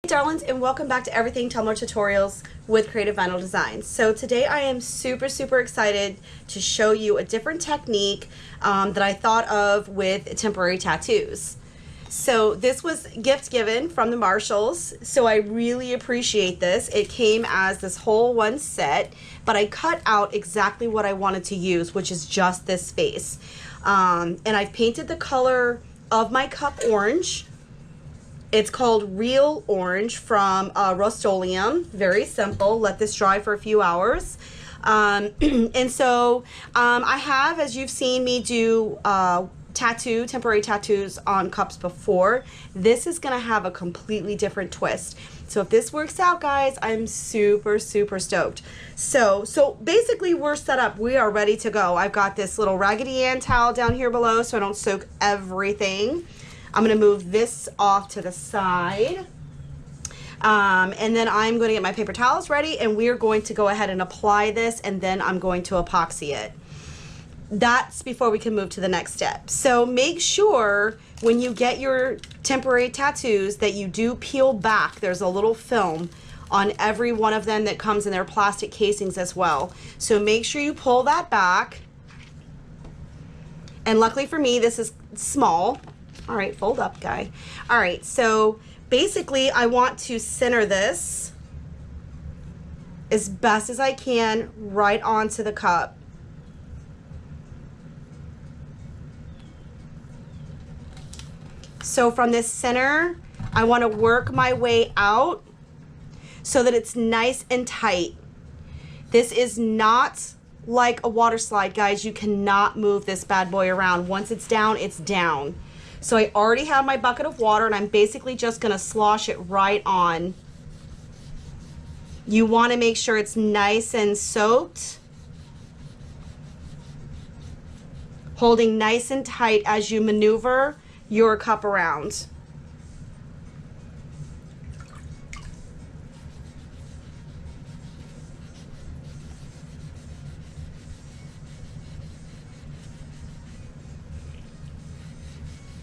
Darlings, and welcome back to Everything Tumbler Tutorials with Creative Vinyl Designs. So today I am super excited to show you a different technique that I thought of with temporary tattoos. So this was gift given from the Marshalls, so I really appreciate this. It came as this whole one set, but I cut out exactly what I wanted to use, which is just this face. And I've painted the color of my cup orange. It's called Real Orange from Rust-Oleum. Very simple. Let this dry for a few hours. And so I have, as you've seen me do temporary tattoos on cups before, this is going to have a completely different twist. So if this works out, guys, I'm super stoked. So basically we're set up. We are ready to go. I've got this little Raggedy Ann towel down here below so I don't soak everything. I'm going to move this off to the side. And then I'm going to get my paper towels ready, and we're going to go ahead and apply this, and then I'm going to epoxy it. That's before we can move to the next step. So make sure when you get your temporary tattoos that you do peel back. There's a little film on every one of them that comes in their plastic casings as well. So make sure you pull that back. And luckily for me, this is small. All right, fold up, guy. All right, so basically I want to center this as best as I can right onto the cup. So from this center, I want to work my way out so that it's nice and tight. This is not like a water slide, guys. You cannot move this bad boy around. Once it's down, it's down. So I already have my bucket of water, and I'm basically just going to slosh it right on. You want to make sure it's nice and soaked. Holding nice and tight as you maneuver your cup around.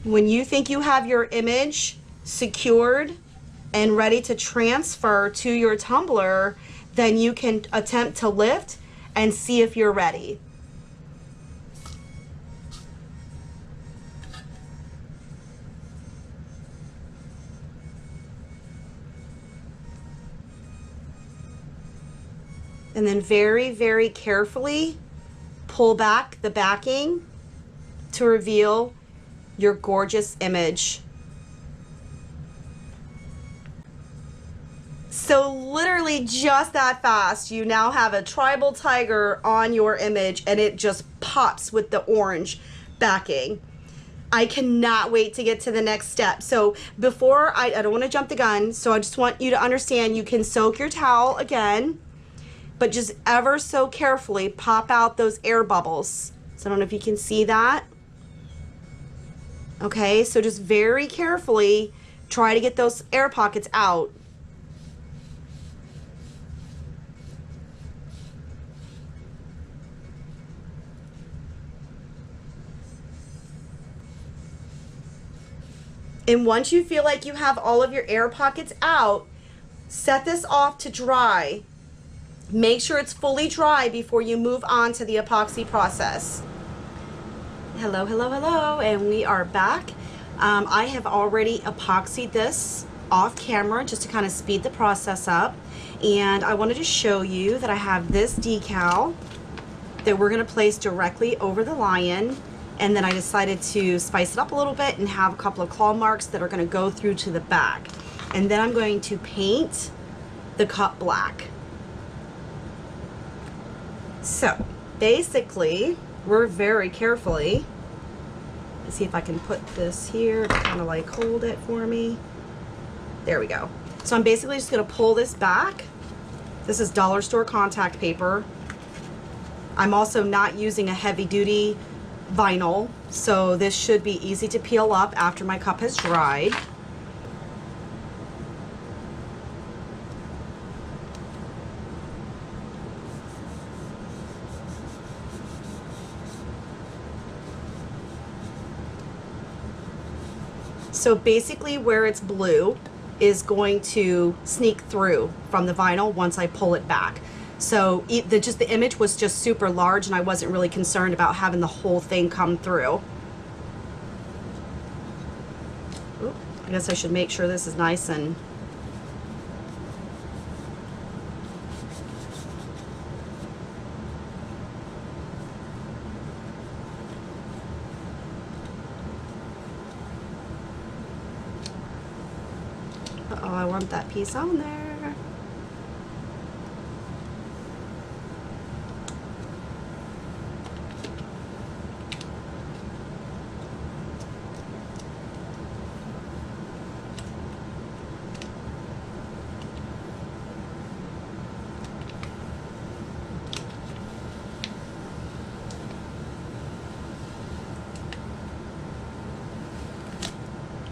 When you think you have your image secured and ready to transfer to your tumbler, then you can attempt to lift and see if you're ready. And then very carefully pull back the backing to reveal your gorgeous image. So literally just that fast, you now have a tribal tiger on your image, and it just pops with the orange backing. I cannot wait to get to the next step. So before, I don't want to jump the gun, so I just want you to understand you can soak your towel again, but just ever so carefully pop out those air bubbles. So I don't know if you can see that. Okay, so just very carefully try to get those air pockets out. And once you feel like you have all of your air pockets out, set this off to dry. Make sure it's fully dry before you move on to the epoxy process. Hello, and we are back. I have already epoxied this off camera just to kind of speed the process up. And I wanted to show you that I have this decal that we're going to place directly over the lion. And then I decided to spice it up a little bit and have a couple of claw marks that are going to go through to the back. And then I'm going to paint the cup black. So basically, we're very carefully, let's see if I can put this here to kind of like hold it for me. There we go. So I'm basically just going to pull this back. This is dollar store contact paper. I'm also not using a heavy duty vinyl, so this should be easy to peel up after my cup has dried. So basically where it's blue, is going to sneak through from the vinyl once I pull it back. So the image was just super large, and I wasn't really concerned about having the whole thing come through. Oop, I guess I should make sure this is nice and uh-oh, I want that piece on there.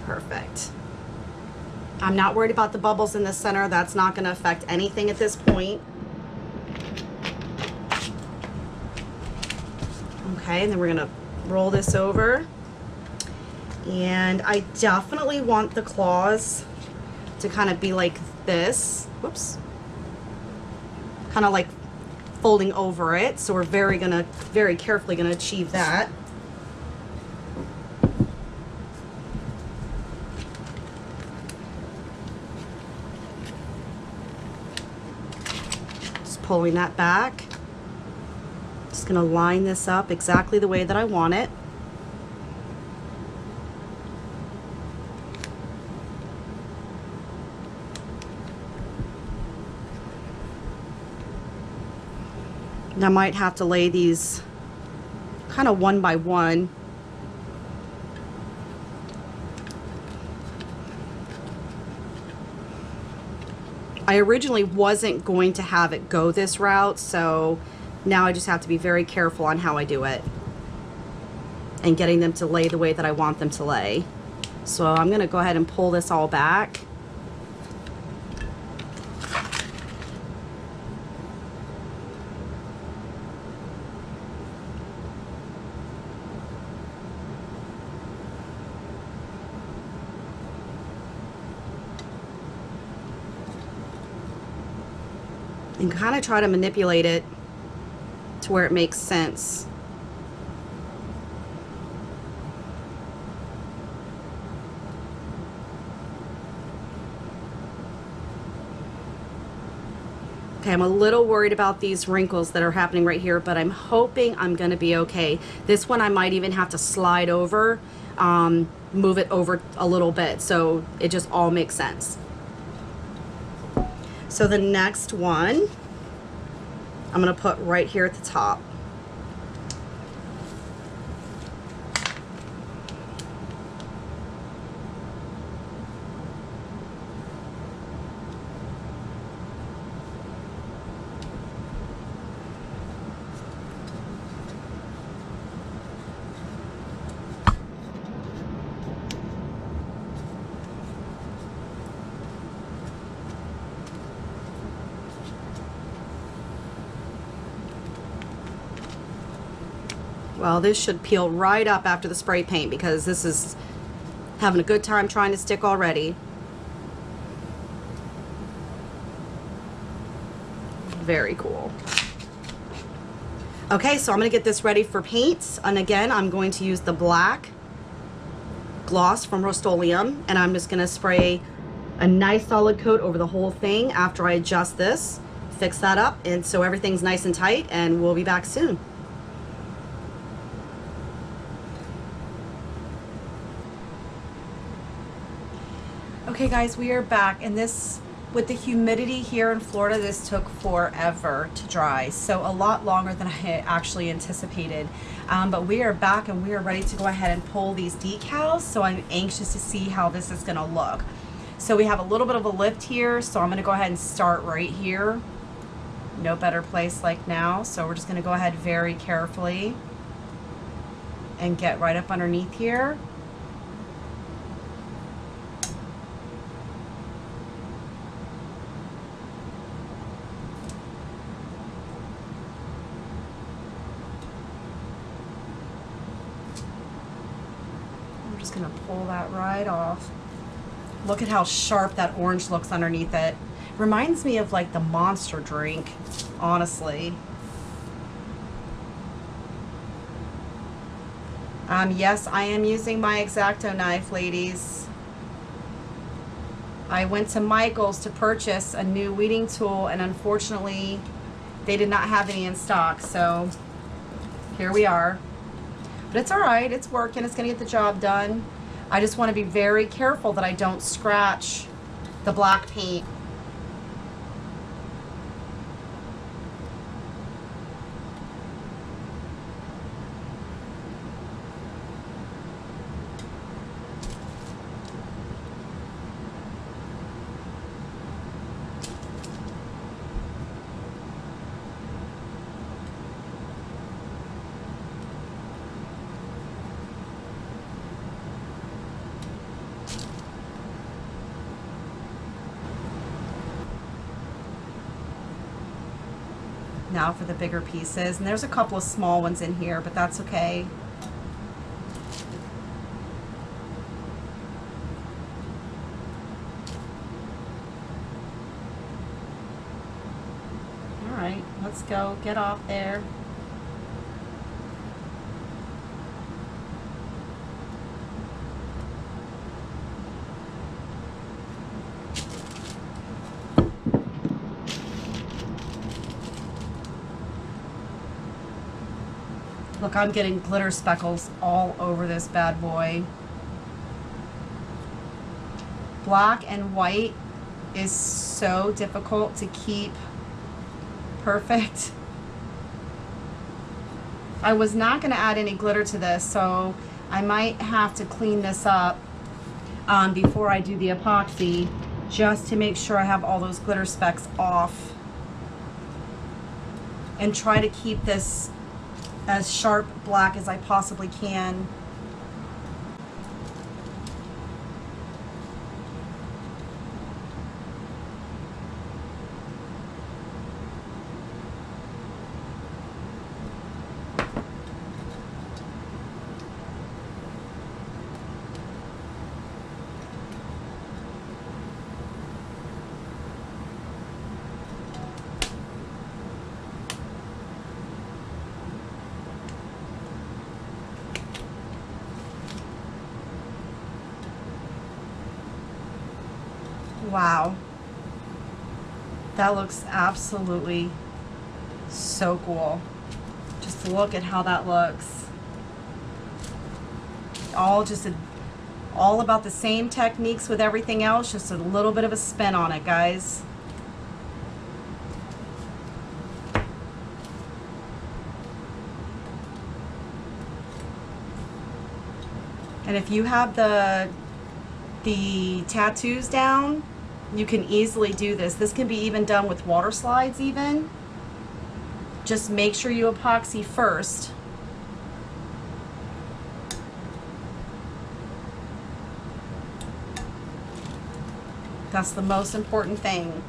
Perfect. I'm not worried about the bubbles in the center. That's not going to affect anything at this point. Okay, and then we're going to roll this over. And I definitely want the claws to kind of be like this. Whoops. Kind of like folding over it. So we're very carefully going to achieve that. Pulling that back. Just going to line this up exactly the way that I want it. And I might have to lay these kind of one by one. I originally wasn't going to have it go this route, so now I just have to be very careful on how I do it and getting them to lay the way that I want them to lay. So I'm going to go ahead and pull this all back. And kind of try to manipulate it to where it makes sense. Okay, I'm a little worried about these wrinkles that are happening right here, but I'm hoping I'm going to be okay. This one I might even have to slide over, move it over a little bit so it just all makes sense. So the next one, I'm going to put right here at the top. Well, this should peel right up after the spray paint because this is having a good time trying to stick already. Very cool. Okay, so I'm going to get this ready for paint. And again, I'm going to use the black gloss from Rust-Oleum, and I'm just going to spray a nice solid coat over the whole thing after I adjust this, fix that up, and so everything's nice and tight, and we'll be back soon. Okay guys, we are back, and this, with the humidity here in Florida, this took forever to dry, so a lot longer than I had actually anticipated. But we are back and we are ready to go ahead and pull these decals, so I'm anxious to see how this is going to look. So we have a little bit of a lift here, so I'm going to go ahead and start right here. No better place like now, so we're just going to go ahead very carefully and get right up underneath here. Just gonna pull that right off. Look at how sharp that orange looks underneath it. Reminds me of like the Monster drink, honestly. Yes, I am using my X-Acto knife, ladies. I went to Michael's to purchase a new weeding tool, and unfortunately they did not have any in stock, so here we are. But it's all right, it's working, it's gonna get the job done. I just want to be very careful that I don't scratch the black paint. Now for the bigger pieces, and there's a couple of small ones in here, but that's okay. All right, let's go, get off there. Look, I'm getting glitter speckles all over this bad boy. Black and white is so difficult to keep perfect. I was not going to add any glitter to this, so I might have to clean this up before I do the epoxy, just to make sure I have all those glitter specks off, and try to keep this as sharp black as I possibly can. Wow, that looks absolutely so cool. Just look at how that looks. All about the same techniques with everything else, just a little bit of a spin on it, guys. And if you have the tattoos down, you can easily do this. This can be even done with water slides even. Just make sure you epoxy first. That's the most important thing.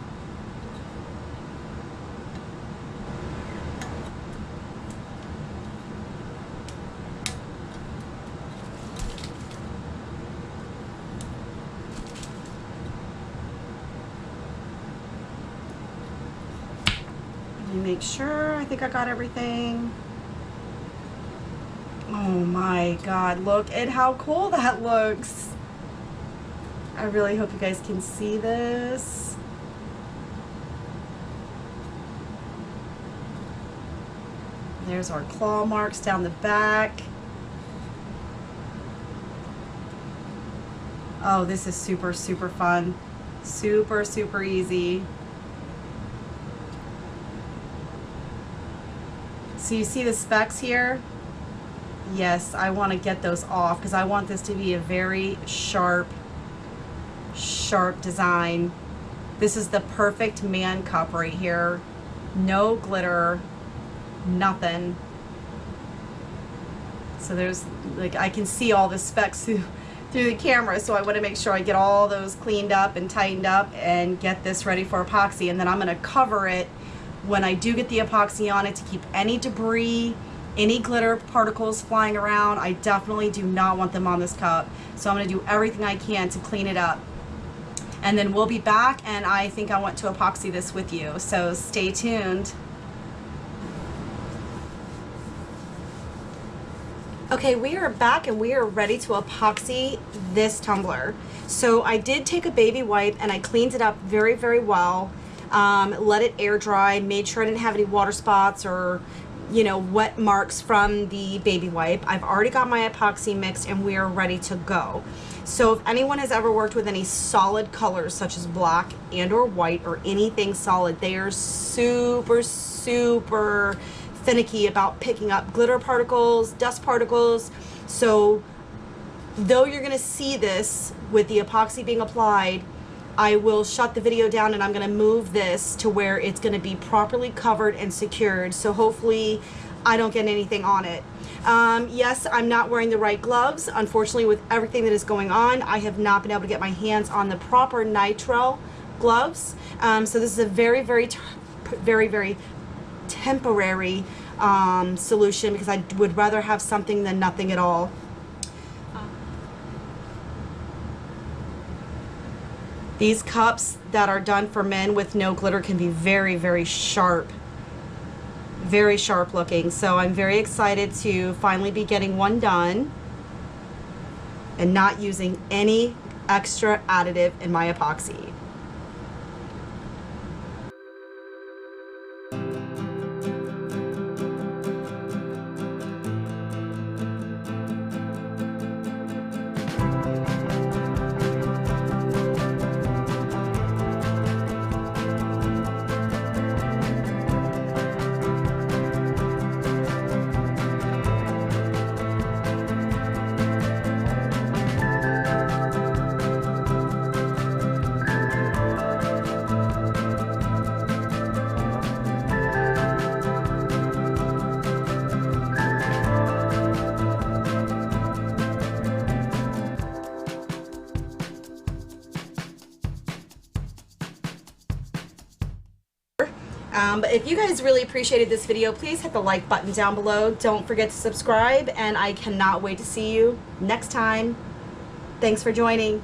Make sure, I think I got everything. Oh my God, look at how cool that looks. I really hope you guys can see this. There's our claw marks down the back. Oh, this is super, super fun. Super, super easy. So you see the specks here? Yes, I want to get those off because I want this to be a very sharp design. This is the perfect man cup right here. No glitter, nothing. So there's, like, I can see all the specks through the camera, so I want to make sure I get all those cleaned up and tightened up and get this ready for epoxy. And then I'm going to cover it when I do get the epoxy on it to keep any debris, any glitter particles flying around. I definitely do not want them on this cup. So I'm going to do everything I can to clean it up. and then we'll be back, and I think I want to epoxy this with you, so stay tuned. Okay, we are back and we are ready to epoxy this tumbler. So I did take a baby wipe and I cleaned it up very, very well. Let it air dry, made sure I didn't have any water spots or, you know, wet marks from the baby wipe. I've already got my epoxy mixed and we are ready to go. So if anyone has ever worked with any solid colors such as black and or white or anything solid, they are super, super finicky about picking up glitter particles, dust particles. So though you're gonna see this with the epoxy being applied, I will shut the video down and I'm gonna move this to where it's gonna be properly covered and secured. So hopefully I don't get anything on it. Yes, I'm not wearing the right gloves. Unfortunately, with everything that is going on, I have not been able to get my hands on the proper nitrile gloves. So this is a very, very temporary solution because I would rather have something than nothing at all. These cups that are done for men with no glitter can be very, very sharp looking. So I'm very excited to finally be getting one done and not using any extra additive in my epoxy. But if you guys really appreciated this video, please hit the like button down below. Don't forget to subscribe, and I cannot wait to see you next time. Thanks for joining.